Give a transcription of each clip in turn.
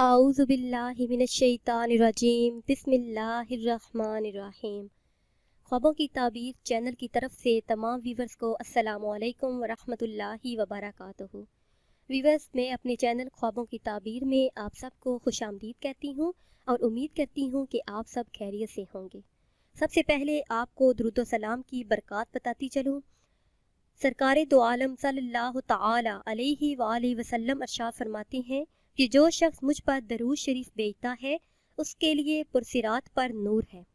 आऊज़ु बिल्लाहि मिनश्शैतानिर्रजीम बिस्मिल्लाहिर्रहमानिर्रहीम। ख्वाबों की ताबीर चैनल की तरफ से तमाम व्यूवर्स को अस्सलामु अलैकुम व रहमतुल्लाहि व बरकातुहू। व्यूवर्स, मैं अपने चैनल ख्वाबों की ताबीर में आप सबको खुशामदीद कहती हूँ और उम्मीद करती हूँ कि आप सब खैरियत से होंगे। सबसे पहले आपको दुरूद व सलाम की बरक़ात बताती चलूँ। सरकारे दो आलम सल्लल्लाहु तआला अलैहि व आलिहि वसल्लम इरशाद फरमाते हैं कि जो शख्स मुझ पर दरूद शरीफ भेजता है उसके लिए पुरसिरात पर नूर है,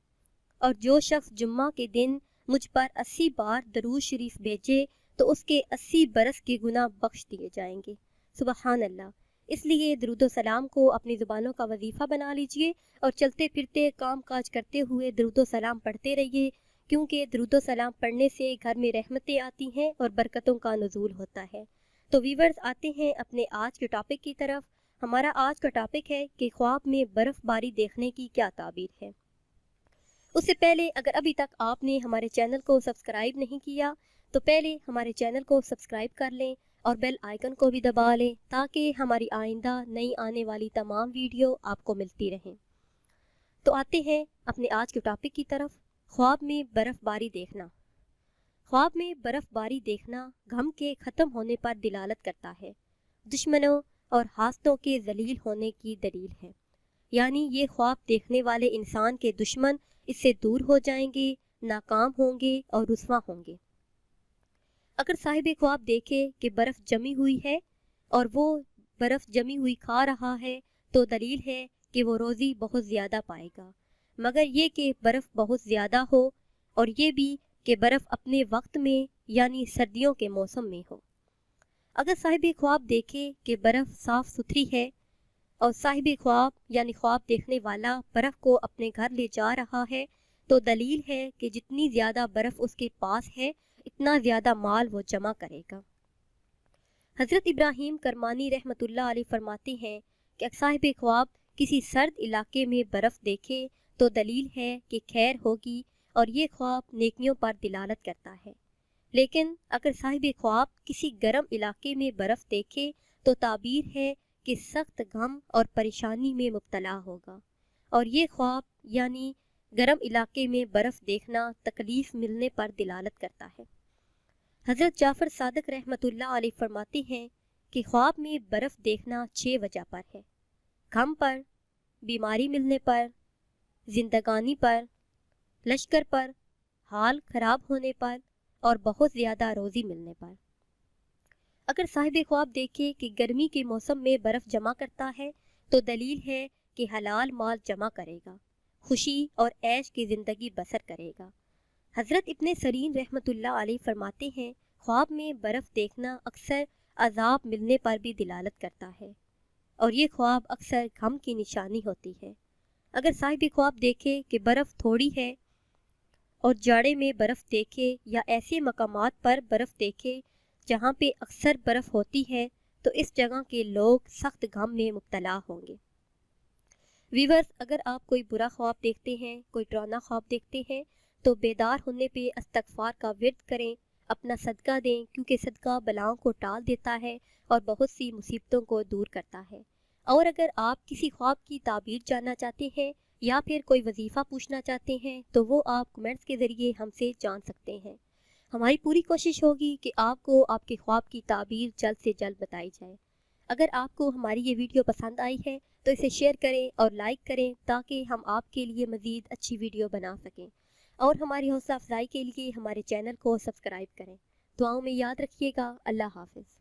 और जो शख्स जुम्मा के दिन मुझ पर 80 बार दरूद शरीफ भेजे तो उसके 80 बरस के गुनाह बख्श दिए जाएंगे। सुबहान अल्लाह। इसलिए दरूद सलाम को अपनी ज़ुबानों का वजीफ़ा बना लीजिए और चलते फिरते काम काज करते हुए दरूद सलाम पढ़ते रहिए, क्योंकि दरूद सलाम पढ़ने से घर में रहमतें आती हैं और बरकतों का नुज़ूल होता है। तो वीवर्स, आते हैं अपने आज के टॉपिक की तरफ। हमारा आज का टॉपिक है कि ख्वाब में बर्फ़बारी देखने की क्या ताबीर है। उससे पहले अगर अभी तक आपने हमारे चैनल को सब्सक्राइब नहीं किया तो पहले हमारे चैनल को सब्सक्राइब कर लें और बेल आइकन को भी दबा लें ताकि हमारी आइंदा नई आने वाली तमाम वीडियो आपको मिलती रहें। तो आते हैं अपने आज के टॉपिक की तरफ। ख्वाब में बर्फ़बारी देखना। ख्वाब में बर्फ़बारी देखना गम के ख़त्म होने पर दिलालत करता है, दुश्मनों और हासदों के जलील होने की दलील है। यानी ये ख्वाब देखने वाले इंसान के दुश्मन इससे दूर हो जाएंगे, नाकाम होंगे और रुस्वा होंगे। अगर साहिब ख्वाब देखे कि बर्फ़ जमी हुई है और वो बर्फ़ जमी हुई खा रहा है तो दलील है कि वो रोज़ी बहुत ज़्यादा पाएगा। मगर ये कि बर्फ़ बहुत ज़्यादा हो और ये भी कि बर्फ़ अपने वक्त में यानी सर्दियों के मौसम में हो। अगर साहिब ख्वाब देखे कि बर्फ़ साफ़ सुथरी है और साहिब ख्वाब यानी ख्वाब देखने वाला बर्फ़ को अपने घर ले जा रहा है तो दलील है कि जितनी ज़्यादा बर्फ़ उसके पास है इतना ज़्यादा माल वो जमा करेगा। हज़रत इब्राहीम करमानी रहमतुल्लाह अलैह फरमाते हैं कि साहिब ख्वाब किसी सर्द इलाके में बर्फ़ देखे तो दलील है कि खैर होगी और ये ख्वाब नेकियों पर दिलालत करता है। लेकिन अगर साहिब ख्वाब किसी गर्म इलाके में बर्फ़ देखे तो ताबीर है कि सख्त गम और परेशानी में मुब्तला होगा, और ये ख्वाब यानी गर्म इलाके में बर्फ़ देखना तकलीफ़ मिलने पर दिलालत करता है। हज़रत जाफ़र सादिक रहमतुल्लाह अलैह फरमाते हैं कि ख्वाब में बर्फ़ देखना 6 वजह पर है: गम पर, बीमारी मिलने पर, जिंदगानी पर, लश्कर पर, हाल ख़राब होने पर और बहुत ज़्यादा रोज़ी मिलने पर। अगर साहिब ख्वाब देखे कि गर्मी के मौसम में बर्फ़ जमा करता है तो दलील है कि हलाल माल जमा करेगा, खुशी और ऐश की ज़िंदगी बसर करेगा। हज़रत इब्ने सरीन रहमतुल्लाह अलैह फरमाते हैं, ख्वाब में बर्फ़ देखना अक्सर अज़ाब मिलने पर भी दिलालत करता है और ये ख्वाब अक्सर गम की निशानी होती है। अगर साहिब ख्वाब देखे कि बर्फ़ थोड़ी है और जाड़े में बर्फ़ देखे या ऐसे मकामात पर बर्फ़ देखे जहाँ पे अक्सर बर्फ़ होती है तो इस जगह के लोग सख्त गम में मुब्तला होंगे। वीवर्स, अगर आप कोई बुरा ख्वाब देखते हैं, कोई डरावना ख्वाब देखते हैं तो बेदार होने पे इस्तग़फ़ार का विर्द करें, अपना सदका दें, क्योंकि सदका बलाओं को टाल देता है और बहुत सी मुसीबतों को दूर करता है। और अगर आप किसी ख्वाब की ताबीर जानना चाहते हैं या फिर कोई वजीफ़ा पूछना चाहते हैं तो वो आप कमेंट्स के ज़रिए हमसे जान सकते हैं। हमारी पूरी कोशिश होगी कि आपको आपके ख्वाब की ताबीर जल्द से जल्द बताई जाए। अगर आपको हमारी ये वीडियो पसंद आई है तो इसे शेयर करें और लाइक करें ताकि हम आपके लिए मज़ीद अच्छी वीडियो बना सकें, और हमारी हौसला अफजाई के लिए हमारे चैनल को सब्सक्राइब करें। दुआओं में याद रखिएगा। अल्लाह हाफ़िज़।